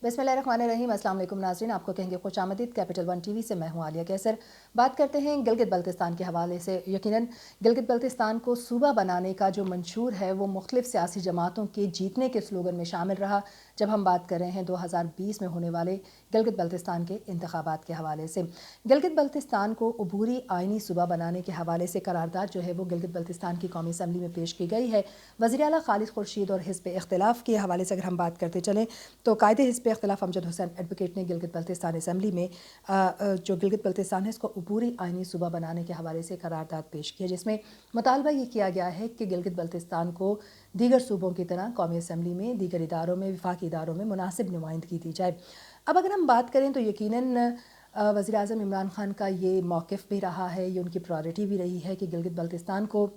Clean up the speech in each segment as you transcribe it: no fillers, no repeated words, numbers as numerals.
बिस्मिल्लाहिर्रहमानिर्रहीम। अस्सलाम वालेकुम नाज़रीन, आपको कहेंगे खुश आमदीद। कैपिटल वन टीवी से मैं हूँ आलिया कैसर। बात करते हैं गिलगित बल्तिस्तान के हवाले से। यकीनन गिलगित बल्तिस्तान को सूबा बनाने का जो मंशूर है वो मुख्तलिफ सियासी जमातों के जीतने के स्लोगन में शामिल रहा। जब हम बात कर रहे हैं 2020 में होने वाले गिलगित बल्तिस्तान के इंतखाबात के हवाले से, गिलगित बल्तिस्तान को अबूरी आइनी सूबा बनाने के हवाले से करारदाद जो है वो गिलगित बल्तिस्तान की कौमी असम्बली में पेश की गई है। वज़ीर आला खालिद खुर्शीद और हिज़्ब इख्तिलाफ़ के हवाले से अगर हम बात करते चलें तो कायदे हिज़्ब इख्तिलाफ़ अमजद हुसैन एडवोकेट ने गिलगित बल्तिस्तान असम्बली में जो गिलगित बल्तिस्तान है इसको अबूरी आइनी सूबा बनाने के हवाले से करारदाद पेश किया, जिसमें मुतालबा ये किया गया है कि गिलगित बल्तिस्तान को दीगर सूबों की तरह कौमी असम्बली में, दीगर इदारों में, वफाकी इदारों में मुनासिब नुमाइंदगी दी जाए। अब अगर हम बात करें तो यकीनन वज़ीर आज़म इमरान खान का ये मौक़िफ़ भी रहा है, ये उनकी प्रायोरिटी भी रही है कि गिलगित बल्तिस्तान को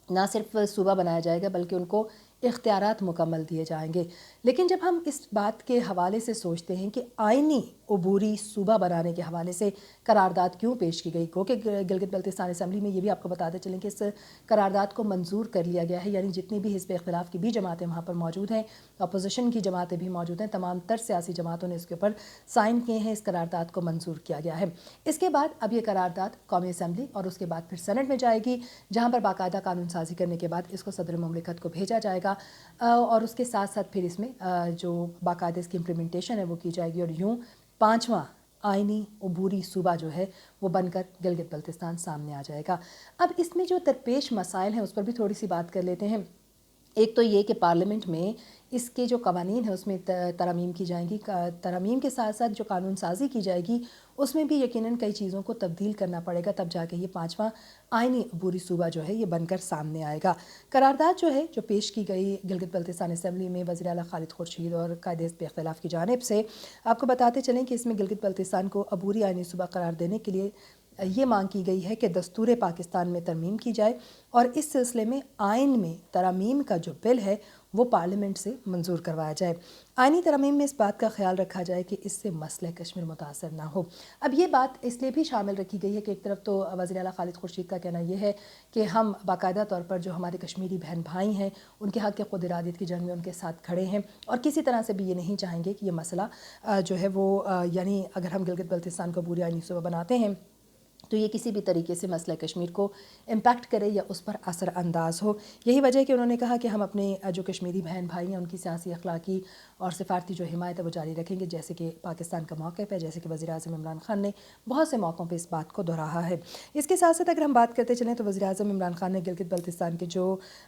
ना सिर्फ सूबा बनाया जाएगा बल्कि उनको इख्तियारात मुकम्मल दिए जाएंगे। लेकिन जब हम इस बात के हवाले से सोचते हैं कि आइनी अबूरी सूबा बनाने के हवाले से करारदाद क्यों पेश की गई, क्योंकि गिलगित बल्तिस्तान असम्बली में ये भी आपको बताते चलें कि इस करारदाद को मंजूर कर लिया गया है, यानी जितनी भी हिज़्ब इख्तिलाफ़ की भी जमातें वहाँ पर मौजूद हैं, अपोजिशन की जमातें भी मौजूद हैं, तमाम तर सियासी जमातों ने इसके ऊपर साइन किए हैं, इस करारदाद को मंजूर किया गया है। इसके बाद अब ये करारदाद कौमी असम्बली और उसके बाद फिर सेनेट में जाएगी, जहाँ पर बाकायदा कानून साजी करने के बाद इसको सदर मुमलिकत को भेजा जाएगा और उसके साथ साथ फिर इसमें जो बाकायदा इसकी इम्प्लीमेंटेशन है वो की जाएगी और यूँ पाँचवां आइनी अबूरी सूबा जो है वो बनकर गिलगित बल्तिस्तान सामने आ जाएगा। अब इसमें जो दरपेश मसाइल हैं उस पर भी थोड़ी सी बात कर लेते हैं। एक तो ये कि पार्लियामेंट में इसके जो कवानीन है उसमें तरमीम की जाएंगी, तरमीम के साथ साथ जो कानून साजी की जाएगी उसमें भी यकीनन कई चीज़ों को तब्दील करना पड़ेगा, तब जाके ये पाँचवां आइनी अबूरी सूबा जो है ये बनकर सामने आएगा। करारदाद जो है जो पेश की गई गिलगित बल्तिस्तान असम्बली में वज़ीर आला खालिद खुर्शीद और कायदे हिज़्ब इख्तिलाफ़ की जानिब से, आपको बताते चलें कि इसमें गिलगित बल्तिस्तान को अबूरी आइनी सूबा करार देने के लिए ये मांग की गई है कि दस्तूर पाकिस्तान में तरमीम की जाए और इस सिलसिले में आइन में तरमीम का जो बिल है वो पार्लियामेंट से मंजूर करवाया जाए। आइनी तरमीम में इस बात का ख्याल रखा जाए कि इससे मसले कश्मीर मुतासर ना हो। अब ये बात इसलिए भी शामिल रखी गई है कि एक तरफ तो वज़ीर आला खालिद खुर्शीद का कहना यह है कि हम बाकायदा तौर पर जो हमारे कश्मीरी बहन भाई हैं उनके हक़ ख़ुद इरादियत की जंग में उनके साथ खड़े हैं और किसी तरह से भी ये नहीं चाहेंगे कि ये मसला जो है वो यानी अगर हम गिलगित बल्तिस्तान को पूरी आइनी सूबा बनाते हैं तो ये किसी भी तरीके से मसला कश्मीर को इम्पैक्ट करे या उस पर असर अंदाज हो। यही वजह है कि उन्होंने कहा कि हम अपने जो कश्मीरी बहन भाई हैं उनकी सियासी, अखलाकी और सिफारती जो हिमायत है वो जारी रखेंगे, जैसे कि पाकिस्तान का मौक़िफ़ है, जैसे कि वज़ीर आज़म इमरान खान ने बहुत से मौक़ों पर इस बात को दोहराया है। इसके साथ साथ अगर हम बात करते चलें तो वज़ीर आज़म इमरान खान ने गिलगित बल्तिस्तान के जो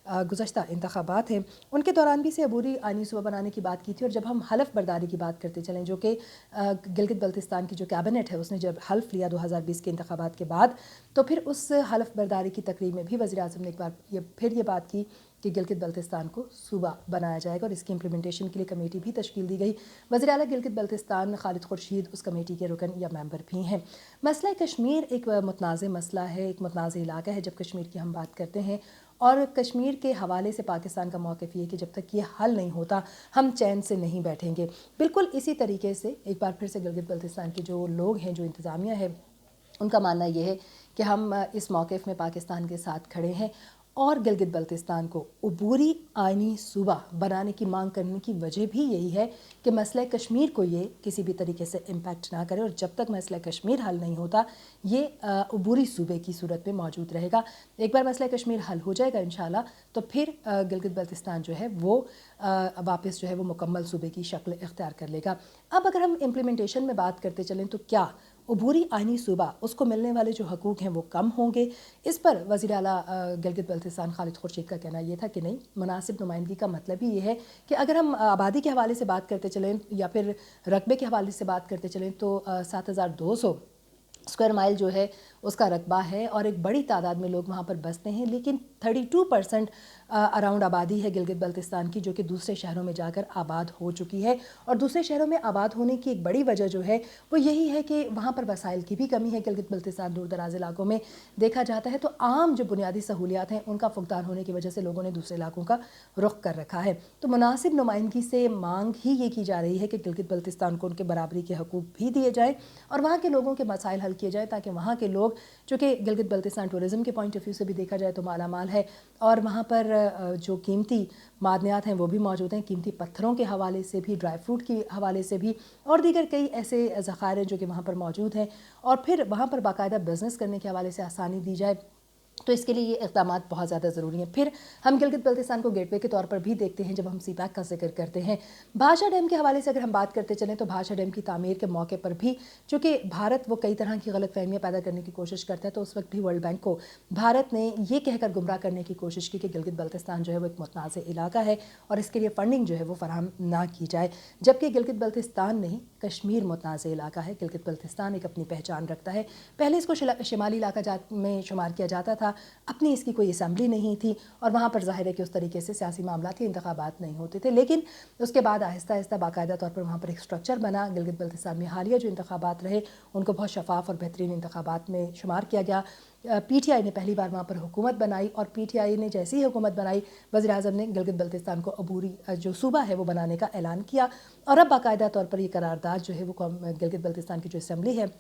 गुज़श्ता इंतखाबात हैं उनके दौरान भी से अबूरी आइनी सूबा बनाने की बात की थी। और जब हम हलफ बर्दारी की बात करते चलें, जो कि गिलगित बल्तिस्तान की जो कैबिनेट है उसने जब हल्फ लिया 2020 के इंतखाबात के बाद, तो फिर उस हलफ बर्दारी की तकरीर में भी वज़ीर आज़म ने एक बार ये बात की कि गिलगित बल्तिस्तान को सूबा बनाया जाएगा और इसकी इम्प्लीमेंटेशन के लिए कमेटी भी तश्कील दी गई। वज़ीर आला गिलगित बल्तिस्तान खालिद खुर्शीद उस कमेटी के रुकन या मेंबर भी हैं। मसला कश्मीर एक मुतनाज़ मसला है, एक मुतनाज़ इलाका है जब कश्मीर की हम बात करते हैं, और कश्मीर के हवाले से पाकिस्तान का मौक़िफ़ ये है कि जब तक ये हल नहीं होता हम चैन से नहीं बैठेंगे। बिल्कुल इसी तरीके से एक बार फिर से गिलगित बल्तिस्तान के जो लोग हैं, जो इंतज़ामिया है, उनका मानना ये है कि हम इस मौक़िफ़ में पाकिस्तान के साथ खड़े हैं और गिलगित बल्तिस्तान को अबूरी आइनी सूबा बनाने की मांग करने की वजह भी यही है कि मसला कश्मीर को ये किसी भी तरीके से इम्पैक्ट ना करे और जब तक मसला कश्मीर हल नहीं होता ये अबूरी सूबे की सूरत में मौजूद रहेगा। एक बार मसला कश्मीर हल हो जाएगा इंशाल्लाह तो फिर गिलगित बल्तिस्तान जो है वो वापस जो है वो मुकम्मल सूबे की शक्ल इख्तियार कर लेगा। अब अगर हम इम्प्लीमेंटेशन में बात करते चलें तो क्या अबूरी आइनी सूबा उसको मिलने वाले जो हकूक़ हैं वो कम होंगे? इस पर वज़ीर आला गिलगित बल्तिस्तान खालिद खुर्शीद का कहना ये था कि नहीं, मुनासिब नुमाइंदगी का मतलब ही ये है कि अगर हम आबादी के हवाले से बात करते चलें या फिर रकबे के हवाले से बात करते चलें तो 7200 स्क्वायर माइल जो है उसका रकबा है और एक बड़ी तादाद में लोग वहाँ पर बसते हैं, लेकिन 32% अराउंड आबादी है गिलगित बल्तिस्तान की जो कि दूसरे शहरों में जाकर आबाद हो चुकी है। और दूसरे शहरों में आबाद होने की एक बड़ी वजह जो है वो यही है कि वहाँ पर वसाइल की भी कमी है। गिलगित बल्तिस्तान दूर दराज इलाकों में देखा जाता है तो आम जो बुनियादी सहूलियात हैं उनका फुकदान होने की वजह से लोगों ने दूसरे इलाकों का रुख कर रखा है। तो मुनासिब नुमाइंदगी से मांग ही ये की जा रही है कि गिलगित बल्तिस्तान को उनके बराबरी के हकूक़ भी दिए जाए और वहाँ के लोगों के मसाइल हल किए जाए, ताकि वहाँ के लोग, जो कि गिलगित बल्तिस्तान टूरिज़म के पॉइंट ऑफ व्यू से भी देखा जाए तो माला माल है और वहाँ पर जो कीमती मादनियात हैं वो भी मौजूद हैं, कीमती पत्थरों के हवाले से भी, ड्राई फ्रूट के हवाले से भी, और दीगर कई ऐसे ज़खायर हैं जो कि वहाँ पर मौजूद हैं, और फिर वहाँ पर बाकायदा बिज़नेस करने के हवाले से आसानी दी जाए। तो इसके लिए ये इक़दामात बहुत ज़्यादा ज़रूरी हैं। फिर हम गिलगित बल्तिस्तान को गेटवे के तौर पर भी देखते हैं जब हम सी पैक का जिक्र करते हैं। भाषा डैम के हवाले से अगर हम बात करते चलें तो भाषा डैम की तामीर के मौके पर भी चूँकि भारत वो कई तरह की गलत फहमियाँ पैदा करने की कोशिश करता है, तो उस वक्त भी वर्ल्ड बैंक को भारत ने ये कहकर गुमराह करने की कोशिश की कि गिलगित बल्तिस्तान जो है वो एक मुतनाज़ इलाका है और इसके लिए फ़ंडिंग जो है वो फराहम ना की जाए, जबकि गिलगित बल्तिस्तान नहीं, कश्मीर मुतनाज़ इलाका है। गिलगित बल्तिस्तान एक अपनी पहचान रखता है। पहले इसको शिमाली इलाका में शुमार किया जाता था, अपनी इसकी कोई असम्बली नहीं थी और वहाँ पर ज़ाहिर है कि उस तरीके से सियासी मामला के इंतखाबात नहीं होते थे, लेकिन उसके बाद आहिस्ता आहिस्ता बाकायदा तौर पर वहाँ पर एक स्ट्रक्चर बना। गिलगित बल्तिस्तान में हालिया जो इंतखाबात रहे उनको बहुत शफाफ और बेहतरीन इंतखाबात में शुमार किया गया। PTI ने पहली बार वहाँ पर हुकूमत बनाई और PTI ने जैसी ही हुकूमत बनाई, वज़ीर-ए-आज़म ने गिलगित बल्तिस्तान को अबूरी जो सूबा है वो बनाने का ऐलान किया और अब बाकायदा तौर पर ये करारदाद जो है वो गिलगित बल्तिस्तान की जो असम्बली है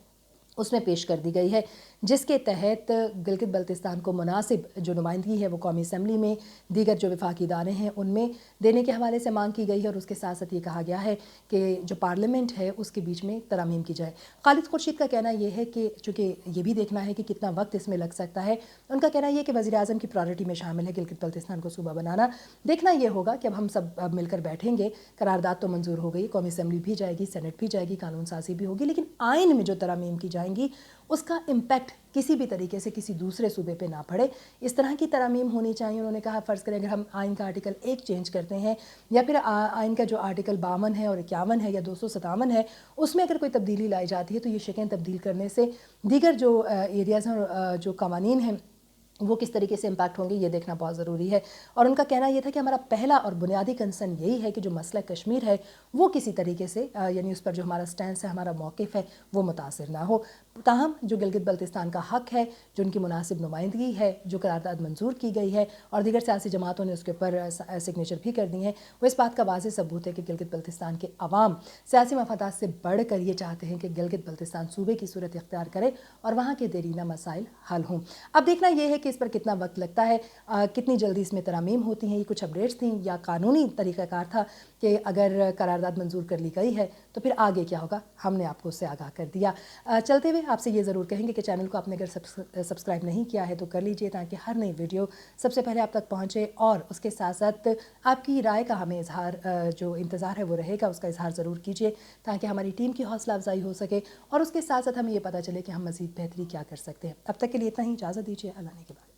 उसमें पेश कर दी गई है, जिसके तहत गिलगित बल्तिस्तान को मुनासिब जो नुमाइंदगी है वो कौमी असम्बली में, दीगर जो वफाकी इदारे हैं उनमें देने के हवाले से मांग की गई है और उसके साथ साथ ये कहा गया है कि जो पार्लियामेंट है उसके बीच में तरामीम की जाए। खालिद खुर्शीद का कहना यह है कि चूँकि ये भी देखना है कि कितना वक्त इसमें लग सकता है, उनका कहना यह कि वज़ीर-ए-आज़म की प्रायोरिटी में शामिल है गिलगित बल्तिस्तान को सूबा बनाना। देखना ये होगा कि अब हम सब मिलकर बैठेंगे, करारदाद तो मंजूर हो गई, कौमी असम्बली भी जाएगी, सेनेट भी जाएगी, कानून साजी भी होगी, लेकिन आइन में जो तरामीम की जाएंगी उसका इम्पैक्ट किसी भी तरीके से किसी दूसरे सूबे पे ना पड़े, इस तरह की तरामीम होनी चाहिए। उन्होंने कहा फ़र्ज़ करें अगर हम आइन का आर्टिकल 1 चेंज करते हैं या फिर आइन का जो आर्टिकल 52 है और 51 है या 257 है उसमें अगर कोई तब्दीली लाई जाती है तो ये शिकें तब्दील करने से दीगर जो एरियाज़ हैं, जो कवानीन हैं, वो किस तरीके से इम्पैक्ट होंगे ये देखना बहुत ज़रूरी है। और उनका कहना ये था कि हमारा पहला और बुनियादी कंसर्न यही है कि जो मसला कश्मीर है वो किसी तरीके से यानी उस पर जो हमारा स्टैंस है, हमारा मौक़िफ़ है वो मुतासिर ना हो। ताहम जो गिलगित बल्तिस्तान का हक़ है, जो उनकी मुनासिब नुमाइंदगी है, जो करारदाद मंजूर की गई है और दीगर सियासी जमातों ने उसके ऊपर सिग्नेचर भी कर दी हैं, वो इस बात का वाज़ेह सबूत है कि गिलगित बल्तिस्तान के अवाम सियासी मफादात से बढ़ कर ये चाहते हैं कि गिलगित बल्तिस्तान सूबे की सूरत इख्तियार करे और वहाँ के देरीना मसाइल हल हों। अब देखना यह है कि इस पर कितना वक्त लगता है, कितनी जल्दी इसमें तरामीम होती हैं। ये कुछ अपडेट्स थी या कानूनी तरीक़ाकार था कि अगर करारदाद मंजूर कर ली गई है तो फिर आगे क्या होगा, हमने आपको उससे आगाह कर दिया। चलते हुए आपसे ये ज़रूर कहेंगे कि चैनल को आपने अगर सब्सक्राइब नहीं किया है तो कर लीजिए ताकि हर नई वीडियो सबसे पहले आप तक पहुँचे, और उसके साथ साथ आपकी राय का हमें इजहार जो इंतज़ार है वो रहेगा, उसका इजहार ज़रूर कीजिए ताकि हमारी टीम की हौसला अफजाई हो सके और उसके साथ साथ हमें ये पता चले कि हम मज़ीद बेहतरी क्या कर सकते हैं। अब तक के लिए इतना ही, इजाज़त दीजिए, अल्लाह ने के बाद।